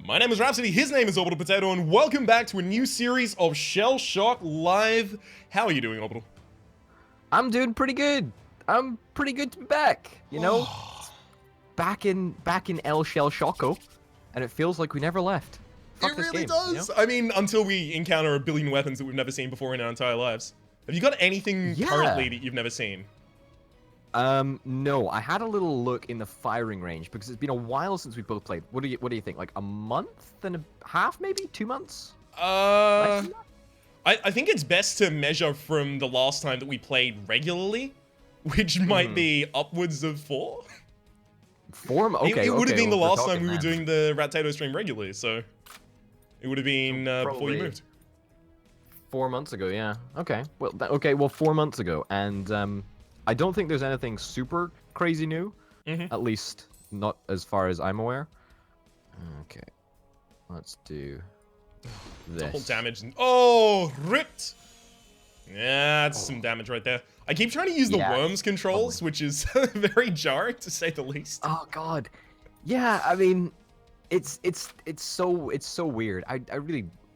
My name is Rhapsody, his name is Orbital Potato, and welcome back to a new series of ShellShock Live. How are you doing, Orbital? I'm doing pretty good. I'm pretty good to be back. You know, back in El ShellShocko, and it feels like we never left. Fuck It this really game, does. you know? I mean, until we encounter a billion weapons that we've never seen before in our entire lives. Have you got anything currently that you've never seen? No. I had a little look in the firing range because it's been a while since we both played. What do you think? Like a month and a half, maybe 2 months? I think it's best to measure from the last time that we played regularly, which might be upwards of 4. 4? Okay, it would have been the well, last time we were doing the Rat-Tato stream regularly, so it would have been before you moved. 4 months ago, yeah. Okay. Well, 4 months ago, and I don't think there's anything super crazy new. At least not as far as I'm aware. Okay. Let's do this. Double damage. Oh, ripped. Yeah, that's some damage right there. I keep trying to use the worms controls, which is very jarring to say the least. Oh god. Yeah, I mean, it's so weird.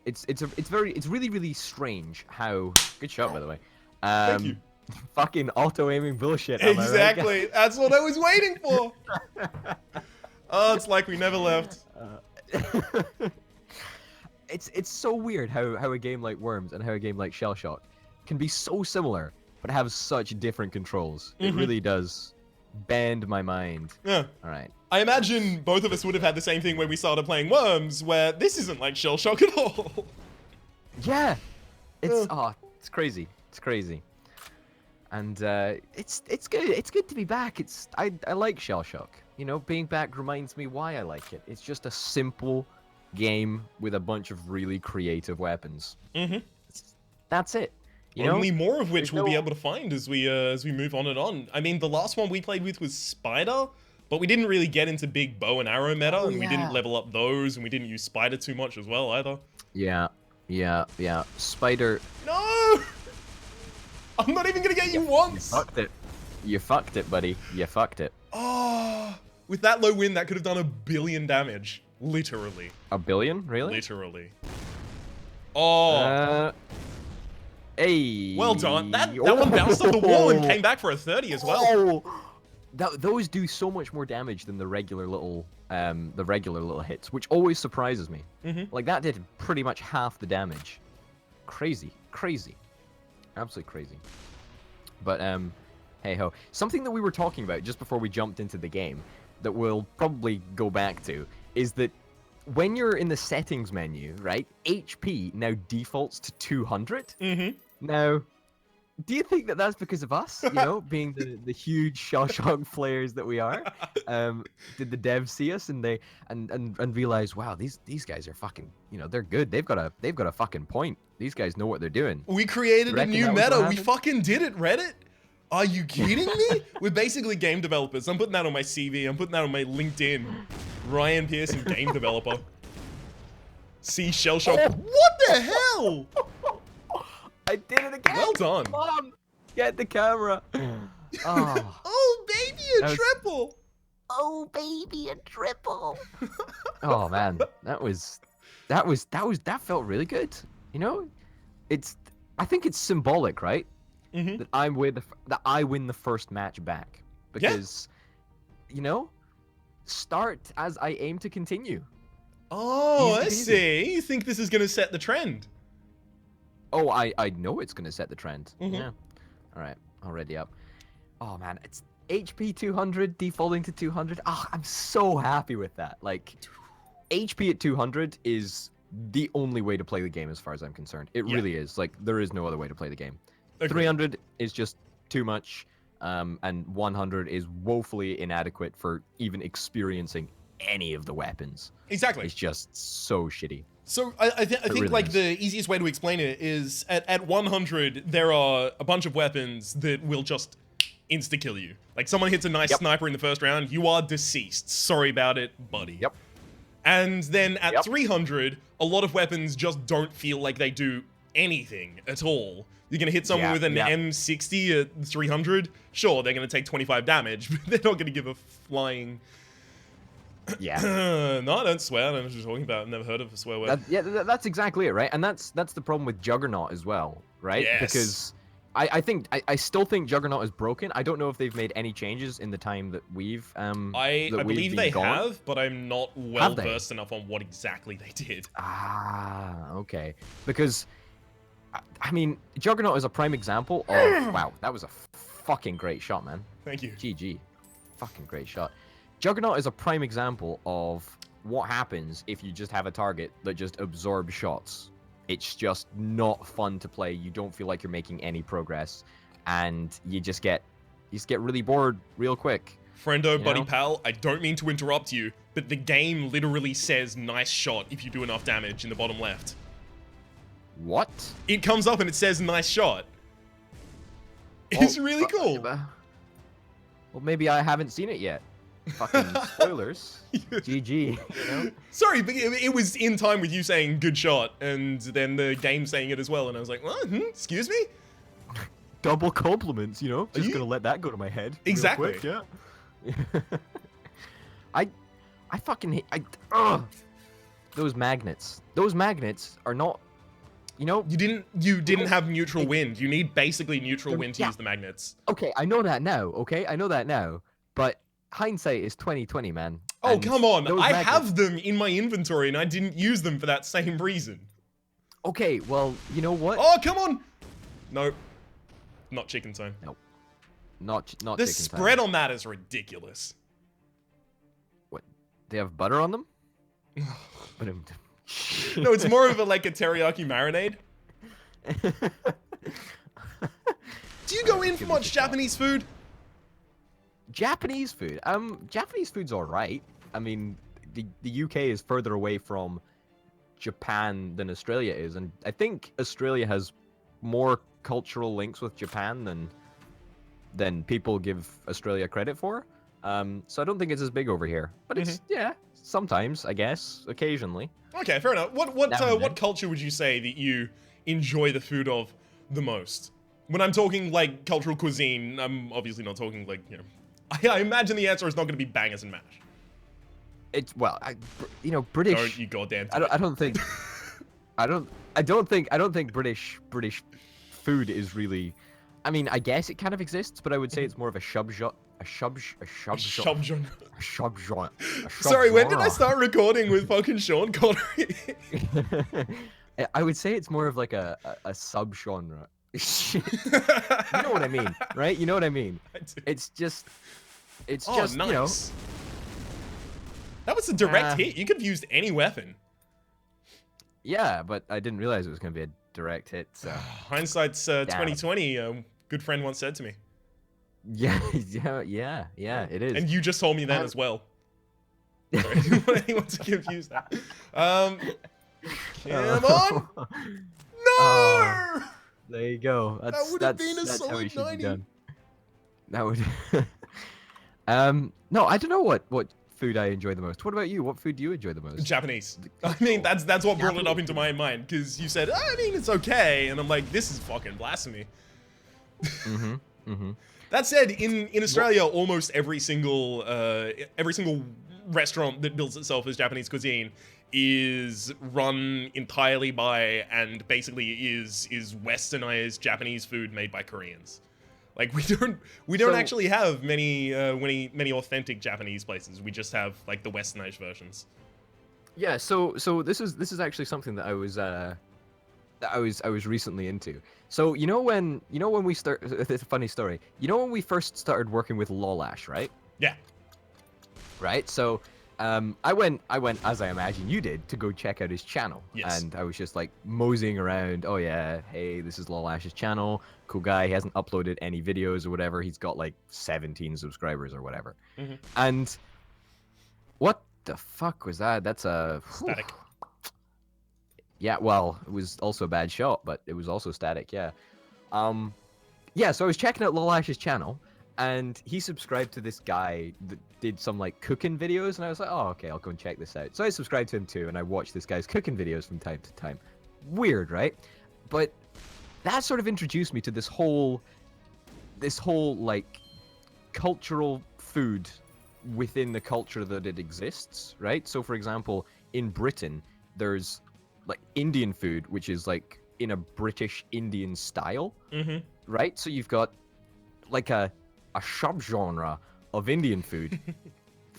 It's really strange how. Good shot, by the way. Thank you. Fucking auto-aiming bullshit. Am I right? Exactly. That's what I was waiting for. Oh, it's like we never left. It's so weird how a game like Worms and how a game like ShellShock can be so similar but have such different controls. It really does bend my mind. Yeah. All right. I imagine both of us would have had the same thing when we started playing Worms, where this isn't like ShellShock at all. Yeah. It's crazy. It's crazy. And it's good. It's good to be back. I like ShellShock. You know, being back reminds me why I like it. It's just a simple game with a bunch of really creative weapons. That's it. You know? Only more of which we'll be able to find as we move on and on. I mean, the last one we played with was Spider, but we didn't really get into big bow and arrow meta, and we didn't level up those, and we didn't use Spider too much as well either. Yeah. Spider. No! I'm not even gonna get you once! You fucked it. You fucked it, buddy. You fucked it. Oh, with that low wind, that could have done 1 billion damage. Literally. 1 billion? Really? Literally. Oh. Hey. Well done. That one bounced off the wall and came back for a 30 as well. Those do so much more damage than the regular little hits, which always surprises me. Like that did pretty much half the damage. Crazy. Absolutely crazy. But hey ho. Something that we were talking about just before we jumped into the game that we'll probably go back to is that when you're in the settings menu, right, HP now defaults to 200. Now, do you think that that's because of us, you know, being the huge ShellShock players that we are? Did the devs see us and realize, wow, these guys are fucking, you know, they're good. They've got a fucking point. These guys know what they're doing. We created a new meta. We fucking did it, Reddit. Are you kidding me? We're basically game developers. I'm putting that on my CV. I'm putting that on my LinkedIn. Ryan Pearson, game developer. See ShellShock. What the hell? I did it again. Well done. Come on, get the camera. Oh, oh baby, a triple. Oh baby, a triple. Oh man, that felt really good. You know, I think it's symbolic, right? That I win the first match back because, you know, start as I aim to continue. Oh, I see. You think this is gonna set the trend? Oh, I know it's gonna set the trend. Yeah. All right, already up. Oh man, it's HP 200 defaulting to 200. Oh, I'm so happy with that. Like, HP at 200 is the only way to play the game as far as I'm concerned. It really is. Like, there is no other way to play the game. 300 is just too much, and 100 is woefully inadequate for even experiencing any of the weapons. Exactly. It's just so shitty. So I think really like the easiest way to explain it is at 100 there are a bunch of weapons that will just insta-kill you. Like someone hits a nice sniper in the first round, you are deceased. Sorry about it, buddy. And then at 300, a lot of weapons just don't feel like they do anything at all. You're going to hit someone with an M60 at 300, sure, they're going to take 25 damage, but they're not going to give a flying Yeah. No, I don't swear. I don't know what you're talking about. I've never heard of a swear word. That's exactly it, right? And that's the problem with Juggernaut as well, right? Yes. Because I still think Juggernaut is broken. I don't know if they've made any changes in the time that we've I believe they have, but I'm not well versed enough on what exactly they did. Ah, okay. Because I mean, Juggernaut is a prime example of wow, that was a fucking great shot, man. Thank you. GG. Fucking great shot. Juggernaut is a prime example of what happens if you just have a target that just absorbs shots. It's just not fun to play. You don't feel like you're making any progress, and you just get really bored real quick. Friendo, buddy, pal, I don't mean to interrupt you, but the game literally says nice shot if you do enough damage in the bottom left. What? It comes up and it says nice shot. It's really cool. Well, maybe I haven't seen it yet. Fucking spoilers. GG, you know? Sorry, but it was in time with you saying good shot, and then the game saying it as well, and I was like, what? Excuse me? Double compliments, you know? Just gonna let that go to my head. Exactly. Quick, yeah. I fucking hate... Those magnets. Those magnets are not... You know... You didn't have neutral wind. You need basically neutral wind to use the magnets. Okay, I know that now, okay? I know that now. But hindsight is 20/20, man. Oh, come on. I have them in my inventory, and I didn't use them for that same reason. Okay, well, you know what? Oh, come on! Nope. Not chicken time. Nope. Not the chicken time. The spread on that is ridiculous. What? They have butter on them? No, it's more of a teriyaki marinade. Do you go in for much Japanese food? Japanese food? Japanese food's alright. I mean, the UK is further away from Japan than Australia is, and I think Australia has more cultural links with Japan than people give Australia credit for. So I don't think it's as big over here. But it's, yeah, sometimes, I guess, occasionally. Okay, fair enough. What culture would you say that you enjoy the food of the most? When I'm talking, cultural cuisine, I'm obviously not talking, I imagine the answer is not going to be bangers and mash. It's, well, British... Don't you goddamn... I don't think... I don't think British food is really... I mean, I guess it kind of exists, but I would say it's more of a subgenre. Sorry, when did I start recording with fucking Sean Connery? I would say it's more of like a subgenre. You know what I mean, right? You know what I mean? It's just, nice. You know. That was a direct hit. You could have used any weapon. Yeah, but I didn't realize it was going to be a direct hit, so... Hindsight's 2020, a good friend once said to me. Yeah, it is. And you just told me that as well. Sorry, I didn't want anyone to confuse that. Come on! No! There you go. That would have been a solid 90. That would... No, I don't know what food I enjoy the most. What about you? What food do you enjoy the most? Japanese. I mean, that's what brought it up into my mind, because you said, I mean, it's okay, and I'm like, this is fucking blasphemy. That said, in Australia, almost every single restaurant that builds itself as Japanese cuisine is run entirely by and basically is westernized Japanese food made by Koreans. Like we don't actually have many authentic Japanese places. We just have the westernized versions. Yeah, so this is actually something that I was recently into. So you know when we start, it's a funny story. You know when we first started working with Lolash, right? Yeah. Right. So I went as I imagine you did to go check out his channel. Yes. And I was just moseying around. Oh yeah, hey, this is Lolash's channel. Cool guy. He hasn't uploaded any videos or whatever. He's got 17 subscribers or whatever. And what the fuck was that? That's a static. Yeah, well, it was also a bad shot, but it was also static, yeah. Yeah, so I was checking out Lolash's channel, and he subscribed to this guy that did some, cooking videos, and I was like, oh, okay, I'll go and check this out. So I subscribed to him, too, and I watched this guy's cooking videos from time to time. Weird, right? But that sort of introduced me to this whole cultural food within the culture that it exists, right? So, for example, in Britain, there's like Indian food, which is like in a British Indian style, right? So you've got like a subgenre of Indian food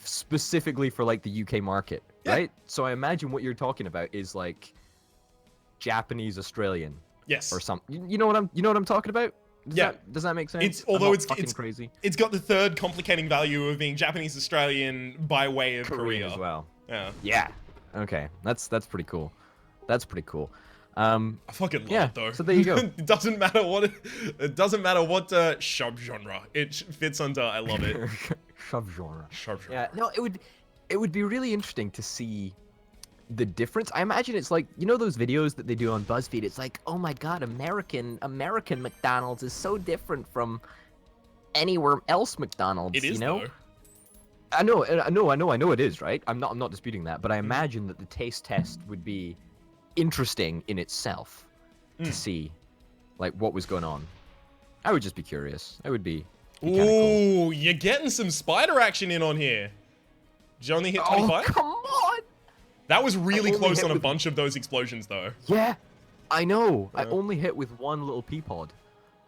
specifically for like the UK market, right? So I imagine what you're talking about is like Japanese Australian, Yes. or something. You know what I'm talking about? Does that make sense? It's although it's crazy. It's got the third complicating value of being Japanese Australian by way of Korea as well. Yeah. Yeah. Okay. That's pretty cool. That's pretty cool. I fucking love it though. So there you go. It doesn't matter what subgenre it fits under. I love it. Subgenre. Subgenre. Yeah. No, it would be really interesting to see the difference. I imagine it's like, you know those videos that they do on BuzzFeed? It's like, oh my god, American McDonald's is so different from anywhere else McDonald's. It is, you know? though. I know it is, right? I'm not disputing that, but I imagine that the taste test would be interesting in itself to see like what was going on. I would just be curious. I would be kinda cool. Ooh, you're getting some spider action in on here. Did you only hit 25? Oh, come on! That was really close on a bunch of those explosions, though. Yeah, I know. I only hit with one little pea pod,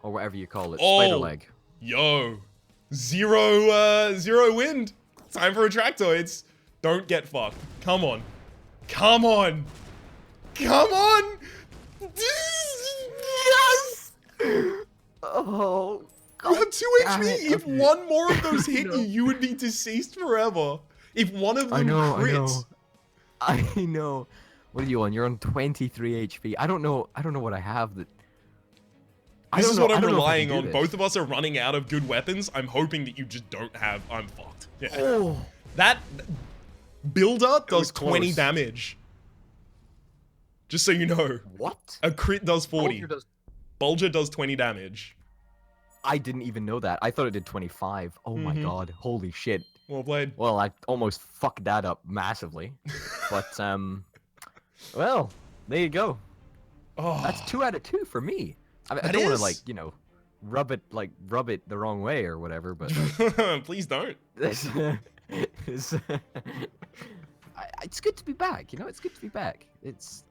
or whatever you call it, Oh, spider leg. Yo, zero wind. Time for Attractoids. Don't get fucked. Come on. Come on. Come on. Yes. Oh, You have 2 HP. If one more of those hit you, you would be deceased forever. If one of them crits. I know. What are you on? You're on 23 HP. I don't know what I have that. This is what I'm relying on. Both of us are running out of good weapons. I'm hoping that you just don't have. I'm fucked. Yeah. Oh. That builder does 20 damage. Just so you know. What? A crit does 40. Bulger does 20 damage. I didn't even know that. I thought it did 25. Oh my god. Holy shit. Well played. Well, I almost fucked that up massively. But, well, there you go. Oh. That's 2 out of 2 for me. I don't want to, like, you know, rub it the wrong way or whatever, but... Please don't. It's good to be back, you know? It's good to be back. It's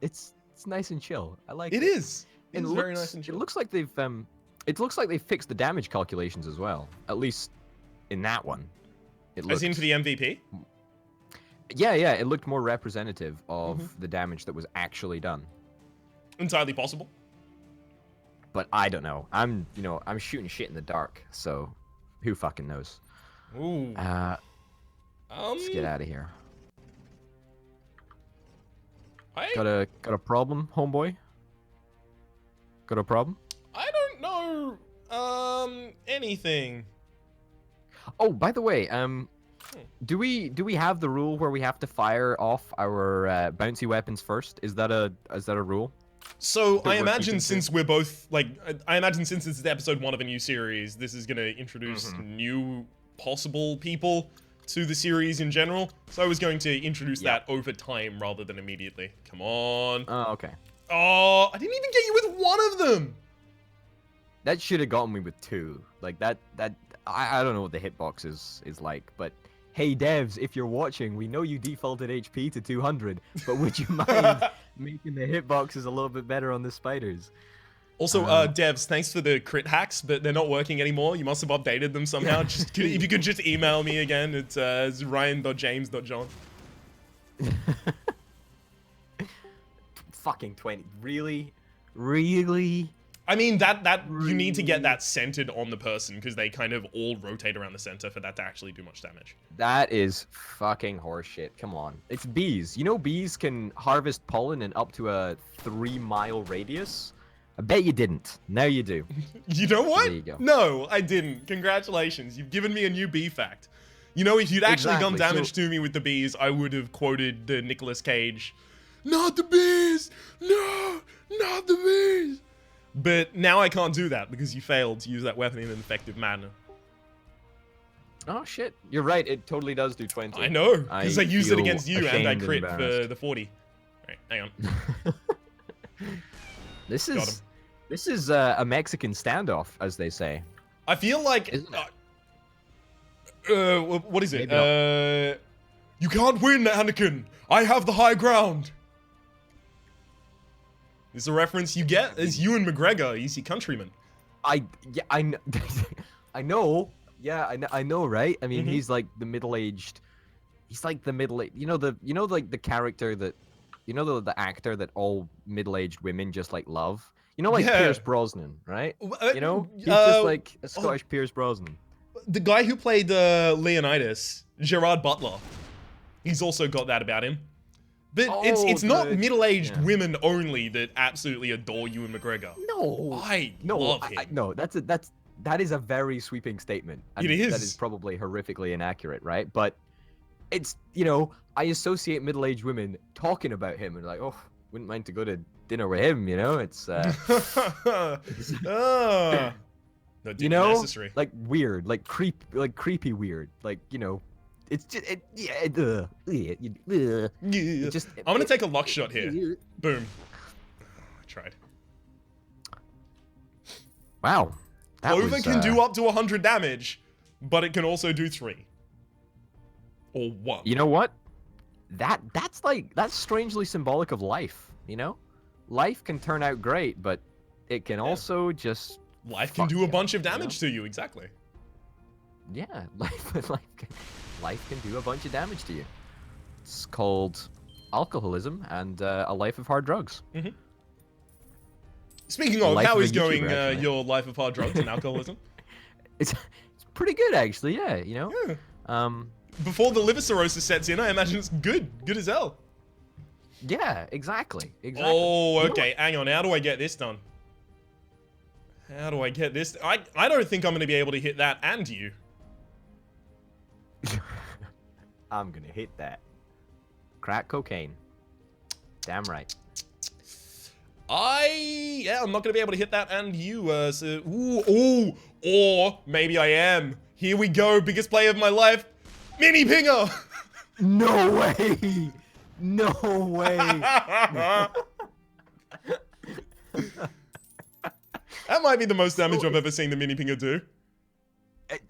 nice and chill. I like it. It is. It is looks very nice and chill. It looks like they've fixed the damage calculations as well. At least in that one. As in for the MVP? Yeah, it looked more representative of the damage that was actually done. Entirely possible. But I don't know. I'm shooting shit in the dark, so who fucking knows? Ooh. Let's get out of here. I Got a problem, homeboy? Got a problem? I don't know anything. Oh, by the way, do we have the rule where we have to fire off our bouncy weapons first? Is that a rule? So I imagine since we're both like, I imagine since this is episode 1 of a new series, this is gonna introduce new possible people to the series in general. So I was going to introduce that over time rather than immediately. Come on. Oh, okay. Oh, I didn't even get you with one of them. That should have gotten me with 2. Like that I don't know what the hitbox is like, but hey devs, if you're watching, we know you defaulted HP to 200, but would you mind making the hitboxes a little bit better on the spiders? Also, devs, thanks for the crit hacks, but they're not working anymore. You must have updated them somehow. Just if you could just email me again, it's ryan.james.john. Fucking 20. Really? Really? I mean, that you need to get that centered on the person because they kind of all rotate around the center for that to actually do much damage. That is fucking horseshit. Come on. It's bees. You know bees can harvest pollen in up to a 3-mile radius? I bet you didn't. Now you do. You know what? There you go. No, I didn't. Congratulations. You've given me a new bee fact. You know, if you'd actually done damage to me with the bees, I would have quoted the Nicolas Cage, "Not the bees! No! Not the bees!" But now I can't do that because you failed to use that weapon in an effective manner. Oh shit, you're right, it totally does do 20. I know, because I used it against you and I crit and for the 40. Alright, hang on. This is a Mexican standoff, as they say. I feel like... what is it? Maybe You can't win, Anakin. I have the high ground. This is a reference you get as Ewan McGregor. He's your countryman. I know. Yeah, I know, right? I mean, he's like the middle-aged. He's like the middle-aged. Like the character that, the actor that all middle-aged women just like love. Like Pierce Brosnan, right? He's just like a Scottish Pierce Brosnan. The guy who played Leonidas, Gerard Butler. He's also got that about him. But it's not middle-aged women only that absolutely adore Ewan McGregor. No, I love him. No, that is a very sweeping statement. It is. That is probably horrifically inaccurate, right? But it's I associate middle-aged women talking about him and like, oh, wouldn't mind to go to dinner with him. It's no dinner necessary. Like weird, like creepy weird, like it's just I'm gonna take a luck shot here. Boom. I tried. Wow. Clover can do up to 100 damage, but it can also do 3. Or 1. You know what? That's strangely symbolic of life, Life can turn out great, but it can also just life can do a bunch of damage to you, exactly. Yeah, life can do a bunch of damage to you. It's called alcoholism and a life of hard drugs. Speaking of, how is going your life of hard drugs and alcoholism? It's pretty good, actually. Yeah, Yeah. Before the liver cirrhosis sets in, I imagine it's good as hell. Yeah, exactly. Oh, okay. Hang on. How do I get this done? How do I get this? I don't think I'm going to be able to hit that and you. I'm gonna hit that. Crack cocaine. Damn right. I'm not gonna be able to hit that and you. Or maybe I am. Here we go, biggest play of my life, mini pinger. No way. No way. That might be the most damage I've ever seen the mini pinger do.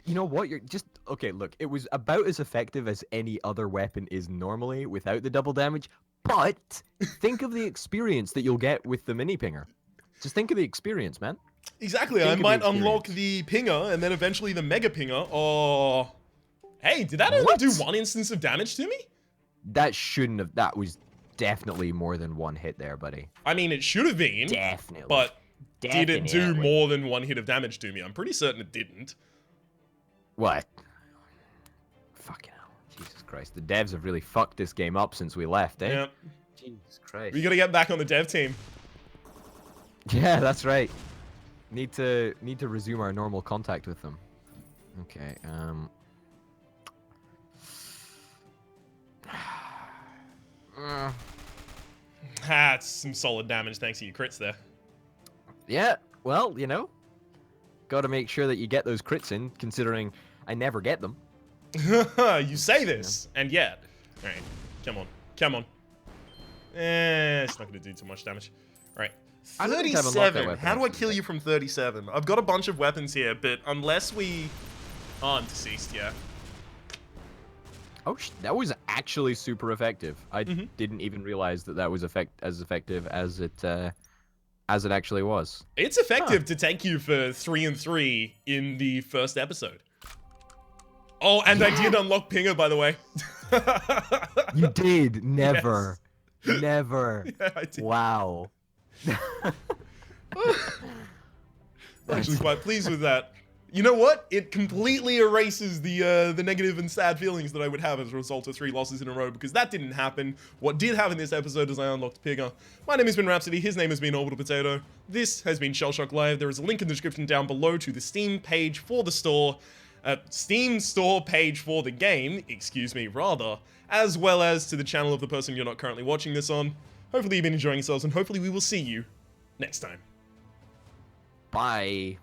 You know what? You're just okay. Look, it was about as effective as any other weapon is normally without the double damage. But think of the experience that you'll get with the mini pinger. Just think of the experience, man. Exactly. I might unlock the pinger and then eventually the mega pinger. Oh, hey, did that only do 1 instance of damage to me? That shouldn't have. That was definitely more than 1 hit there, buddy. I mean, it should have been. Definitely. But did it do more than 1 hit of damage to me? I'm pretty certain it didn't. What? Fucking hell. Jesus Christ. The devs have really fucked this game up since we left, eh? Yeah. Jesus Christ. We gotta get back on the dev team. Yeah, that's right. Need to resume our normal contact with them. Okay, That's some solid damage thanks to your crits there. Yeah, well, gotta make sure that you get those crits in, considering I never get them. You say this, and yet. Alright, come on. Come on. It's not gonna do too much damage. Alright. 37. How do I kill you from 37? I've got a bunch of weapons here, but unless we aren't deceased, yeah. Oh, that was actually super effective. I didn't even realize that was as effective as it actually was. It's effective to take you for 3 and 3 in the first episode. Oh, and I did unlock Pinger, by the way. You did? Never. Yes. Never. Yeah, I did. Wow. I'm actually quite pleased with that. You know what? It completely erases the negative and sad feelings that I would have as a result of 3 losses in a row, because that didn't happen. What did happen this episode is I unlocked Pinger. My name has been Rhapsody, his name has been Orbital Potato. This has been ShellShock Live. There is a link in the description down below to the Steam page for the store, Steam store page for the game, excuse me, rather, as well as to the channel of the person you're not currently watching this on. Hopefully you've been enjoying yourselves, and hopefully we will see you next time. Bye.